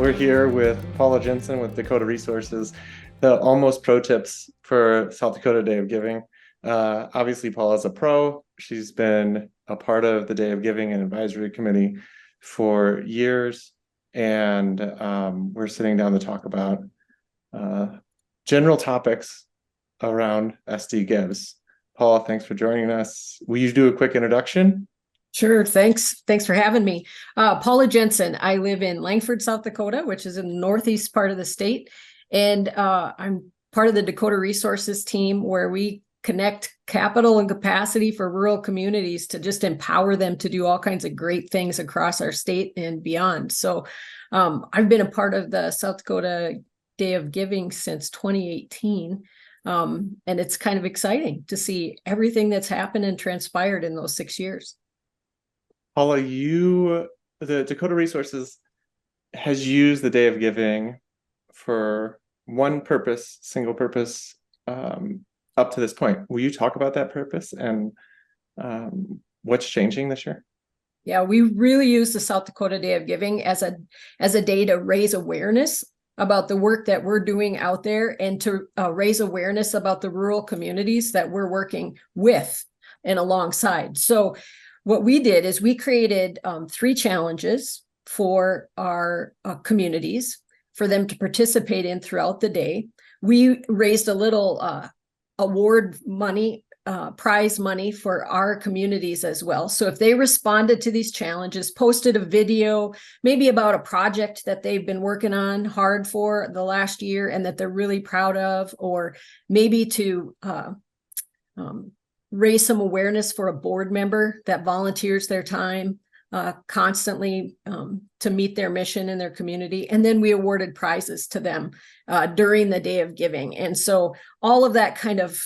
We're here with Paula Jensen with Dakota Resources, the almost pro tips for South Dakota Day of Giving. Obviously, Paula's a pro. She's been a part of the Day of Giving and Advisory Committee for years, and we're sitting down to talk about general topics around SD Gives. Paula, thanks for joining us. Will you do a quick introduction? Sure. Thanks for having me. Paula Jensen. I live in Langford, South Dakota, which is in the northeast part of the state. And I'm part of the Dakota Resources team, where we connect capital and capacity for rural communities to just empower them to do all kinds of great things across our state and beyond. So I've been a part of the South Dakota Day of Giving since 2018. And it's kind of exciting to see everything that's happened and transpired in those 6 years. Paula, the Dakota Resources has used the Day of Giving for one purpose, single purpose, up to this point. Will you talk about that purpose and what's changing this year? Yeah, we really use the South Dakota Day of Giving as a day to raise awareness about the work that we're doing out there, and to raise awareness about the rural communities that we're working with and alongside. So what we did is we created 3 challenges for our communities for them to participate in throughout the day. We raised a little award money, prize money for our communities as well. So if they responded to these challenges, posted a video, maybe about a project that they've been working on hard for the last year and that they're really proud of, or maybe to raise some awareness for a board member that volunteers their time constantly to meet their mission in their community. And then we awarded prizes to them during the Day of Giving. And so all of that kind of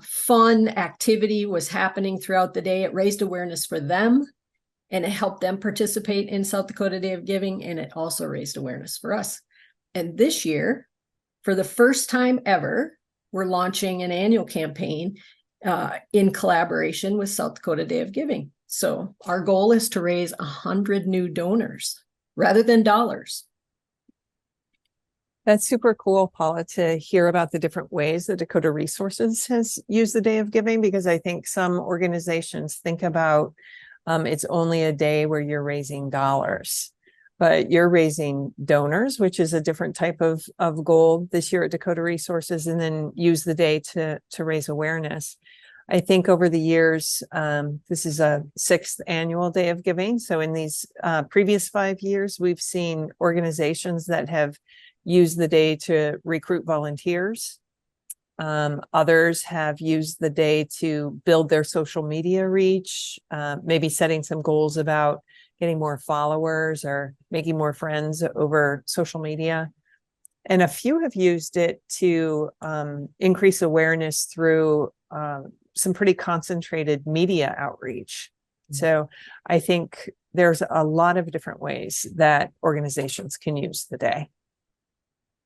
fun activity was happening throughout the day. It raised awareness for them, and it helped them participate in South Dakota Day of Giving. And it also raised awareness for us. And this year, for the first time ever, we're launching an annual campaign in collaboration with South Dakota Day of Giving. So our goal is to raise 100 new donors rather than dollars. That's super cool, Paula, to hear about the different ways that Dakota Resources has used the Day of Giving, because I think some organizations think about it's only a day where you're raising dollars, but you're raising donors, which is a different type of goal this year at Dakota Resources, and then use the day to raise awareness. I think over the years, this is a 6th annual Day of Giving. So in these previous 5 years, we've seen organizations that have used the day to recruit volunteers. Others have used the day to build their social media reach, maybe setting some goals about getting more followers or making more friends over social media. And a few have used it to increase awareness through some pretty concentrated media outreach. So I think there's a lot of different ways that organizations can use the day.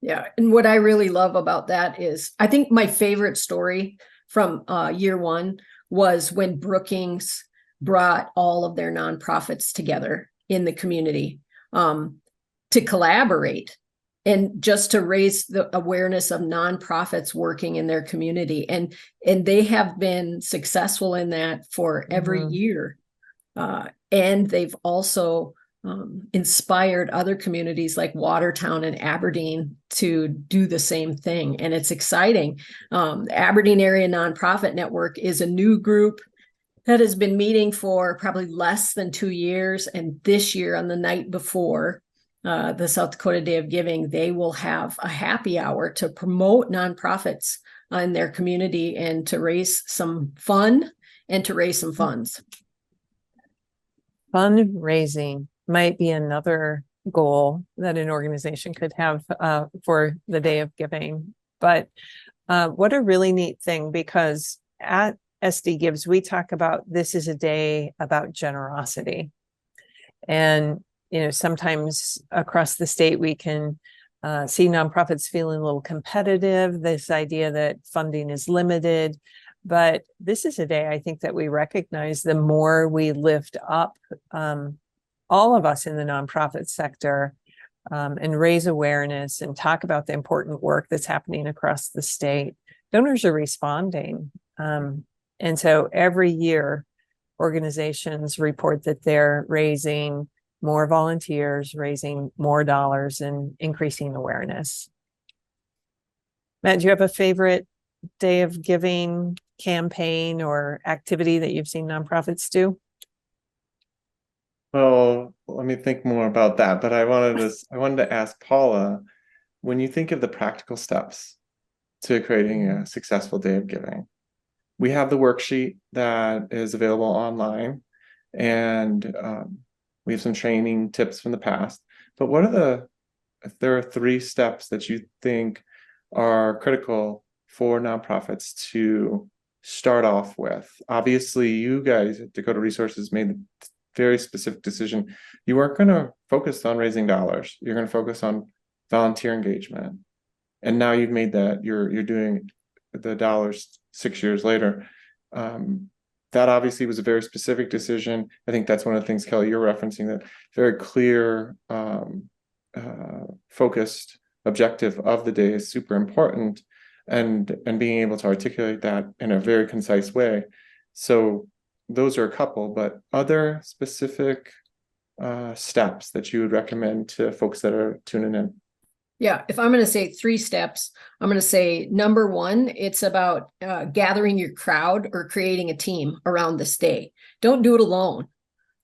Yeah. And what I really love about that is, I think my favorite story from year one was when Brookings brought all of their nonprofits together in the community to collaborate and just to raise the awareness of nonprofits working in their community. And they have been successful in that for every year. And they've also inspired other communities like Watertown and Aberdeen to do the same thing. And it's exciting. The Aberdeen Area Nonprofit Network is a new group that has been meeting for probably less than 2 years. And this year, on the night before the South Dakota Day of Giving, they will have a happy hour to promote nonprofits in their community and to raise some fun and to raise some funds. Fundraising might be another goal that an organization could have for the Day of Giving. But what a really neat thing, because at SD Gives, we talk about this is a day about generosity. And sometimes across the state, we can see nonprofits feeling a little competitive, this idea that funding is limited. But this is a day, I think, that we recognize the more we lift up all of us in the nonprofit sector, and raise awareness and talk about the important work that's happening across the state, donors are responding. And so every year, organizations report that they're raising more volunteers, raising more dollars, and increasing awareness. Matt, do you have a favorite Day of Giving campaign or activity that you've seen nonprofits do? Well, let me think more about that. But I wanted to ask Paula, when you think of the practical steps to creating a successful Day of Giving, we have the worksheet that is available online, and we have some training tips from the past. But what are if there are 3 steps that you think are critical for nonprofits to start off with? Obviously, you guys at Dakota Resources made the very specific decision. You weren't going to focus on raising dollars. You're going to focus on volunteer engagement. And now you've made that, you're doing the dollars 6 years later. That obviously was a very specific decision. I think that's one of the things, Kelly, you're referencing, that very clear, focused objective of the day is super important, and being able to articulate that in a very concise way. So those are a couple, but other specific steps that you would recommend to folks that are tuning in? Yeah, if I'm going to say 3 steps, I'm going to say number 1, it's about gathering your crowd or creating a team around this day. Don't do it alone.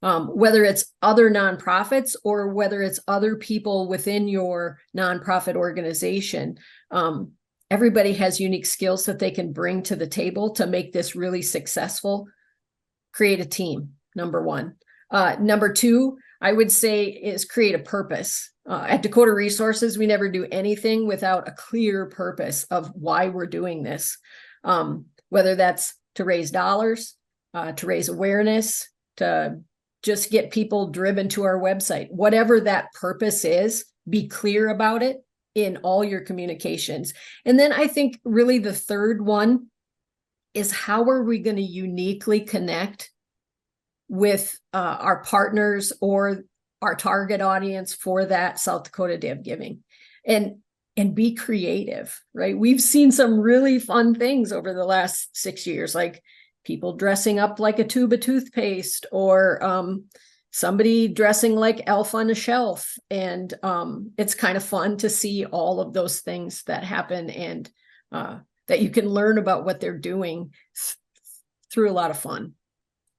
Whether it's other nonprofits or whether it's other people within your nonprofit organization, everybody has unique skills that they can bring to the table to make this really successful. Create a team, number 1. Number 2, I would say, is create a purpose. At Dakota Resources, we never do anything without a clear purpose of why we're doing this. Whether that's to raise dollars, to raise awareness, to just get people driven to our website. Whatever that purpose is, be clear about it in all your communications. And then I think really the third one is, how are we going to uniquely connect with our partners or our target audience for that South Dakota Day of Giving, and be creative, right? We've seen some really fun things over the last 6 years, like people dressing up like a tube of toothpaste, or somebody dressing like Elf on a Shelf. And it's kind of fun to see all of those things that happen, and that you can learn about what they're doing through a lot of fun.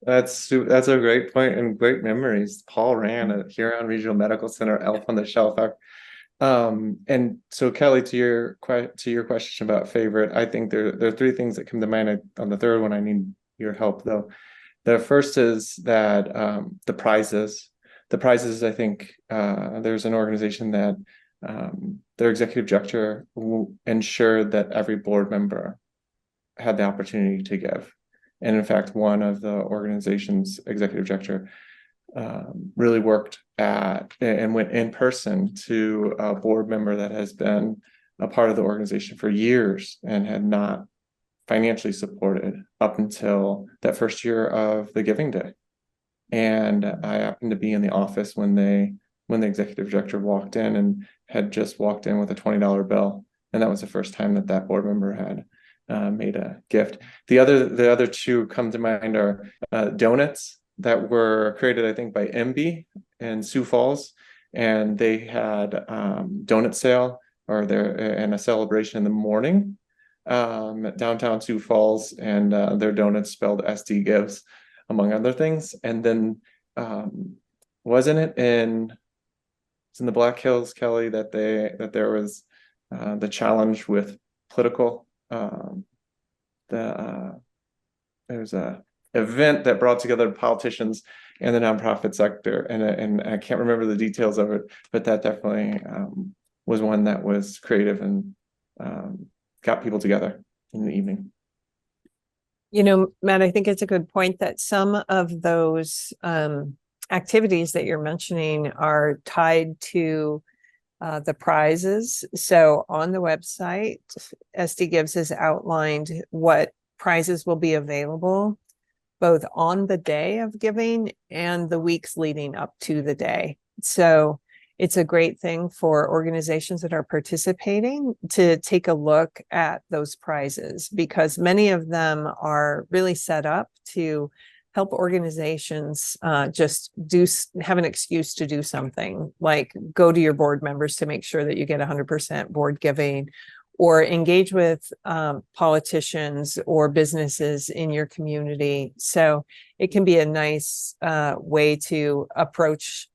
That's a great point and great memories. Paul ran at Huron Regional Medical Center, Elf on the Shelf. And so, Kelly, to your question about favorite, I think there are 3 things that come to mind. On the third one, I need your help, though. The first is that the prizes. The prizes, I think, there's an organization that their executive director ensured that every board member had the opportunity to give. And in fact, one of the organization's executive director really worked at and went in person to a board member that has been a part of the organization for years and had not financially supported up until that first year of the Giving Day. And I happened to be in the office when the executive director walked in, and had just walked in with a $20 bill. And that was the first time that board member had made a gift. The other 2 come to mind are donuts that were created, I think, by MB in Sioux Falls, and they had donut sale and a celebration in the morning at downtown Sioux Falls, and their donuts spelled SD Gives, among other things. And then wasn't it in the Black Hills, Kelly, that there was the challenge with political there's a event that brought together politicians and the nonprofit sector, and I can't remember the details of it, but that definitely was one that was creative and got people together in the evening. You know, Matt, I think it's a good point that some of those activities that you're mentioning are tied to the prizes. So on the website, SD Gives has outlined what prizes will be available both on the day of giving and the weeks leading up to the day. So it's a great thing for organizations that are participating to take a look at those prizes, because many of them are really set up to help organizations just have an excuse to do something, like go to your board members to make sure that you get 100% board giving, or engage with politicians or businesses in your community. So it can be a nice way to approach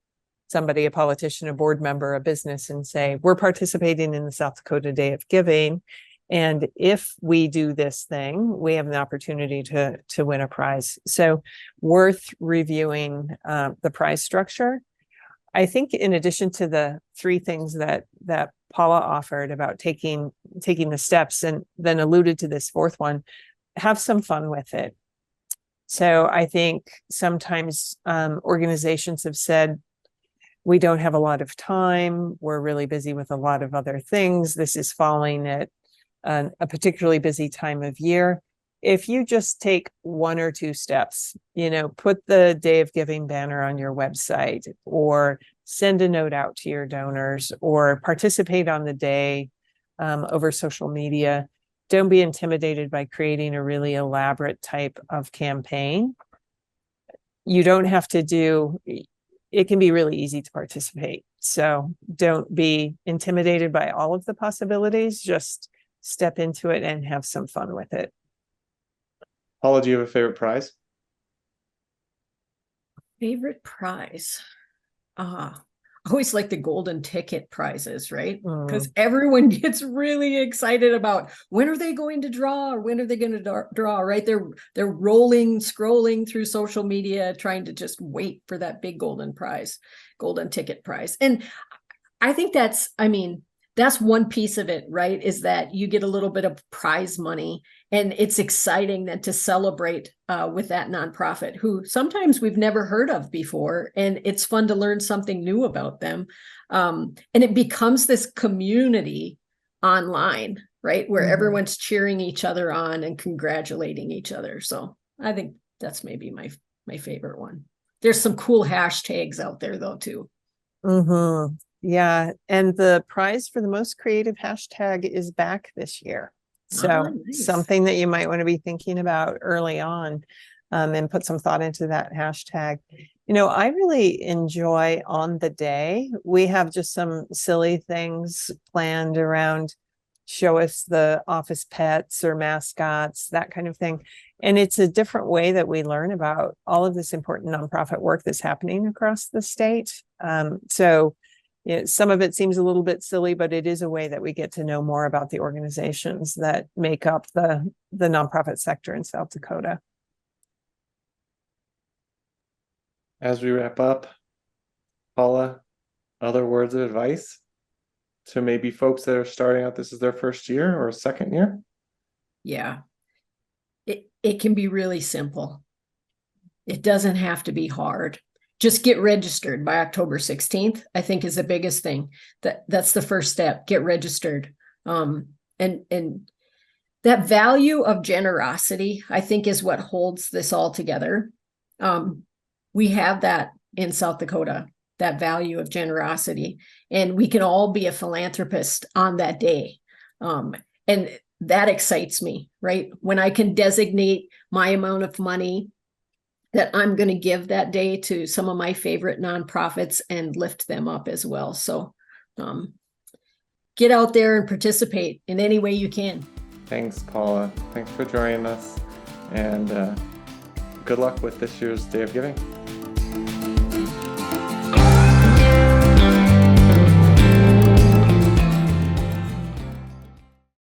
somebody, a politician, a board member, a business, and say, we're participating in the South Dakota Day of Giving. And if we do this thing, we have an opportunity to win a prize. So worth reviewing the prize structure. I think in addition to the 3 things that Paula offered about taking the steps, and then alluded to this 4th one, have some fun with it. So I think sometimes organizations have said, we don't have a lot of time, we're really busy with a lot of other things, this is falling at a particularly busy time of year. If you just take 1 or 2 steps, put the Day of Giving banner on your website, or send a note out to your donors, or participate on the day over social media. Don't be intimidated by creating a really elaborate type of campaign. You don't have to it can be really easy to participate. So don't be intimidated by all of the possibilities, just step into it and have some fun with it. Paula, do you have a favorite prize? Favorite prize? I always like the golden ticket prizes, right? Because everyone gets really excited about when are they going to draw, or when are they going to draw, right? They're scrolling through social media, trying to just wait for that big golden ticket prize. And I think that's one piece of it, right? Is that you get a little bit of prize money, and it's exciting then to celebrate with that nonprofit who sometimes we've never heard of before. And it's fun to learn something new about them. And it becomes this community online, right? Where everyone's cheering each other on and congratulating each other. So I think that's maybe my favorite one. There's some cool hashtags out there though, too. Yeah. And the prize for the most creative hashtag is back this year. So nice. Something that you might want to be thinking about early on, and put some thought into that hashtag. I really enjoy on the day. We have just some silly things planned around, show us the office pets or mascots, that kind of thing. And it's a different way that we learn about all of this important nonprofit work that's happening across the state. Some of it seems a little bit silly, but it is a way that we get to know more about the organizations that make up the nonprofit sector in South Dakota. As we wrap up, Paula, other words of advice to maybe folks that are starting out, this is their first year or second year? Yeah. It can be really simple. It doesn't have to be hard. Just get registered by October 16th, I think is the biggest thing. That's the first step. Get registered. And that value of generosity, I think, is what holds this all together. We have that in South Dakota, that value of generosity, and we can all be a philanthropist on that day. And that excites me, right? When I can designate my amount of money that I'm going to give that day to some of my favorite nonprofits and lift them up as well. So get out there and participate in any way you can. Thanks, Paula. Thanks for joining us, and good luck with this year's Day of Giving.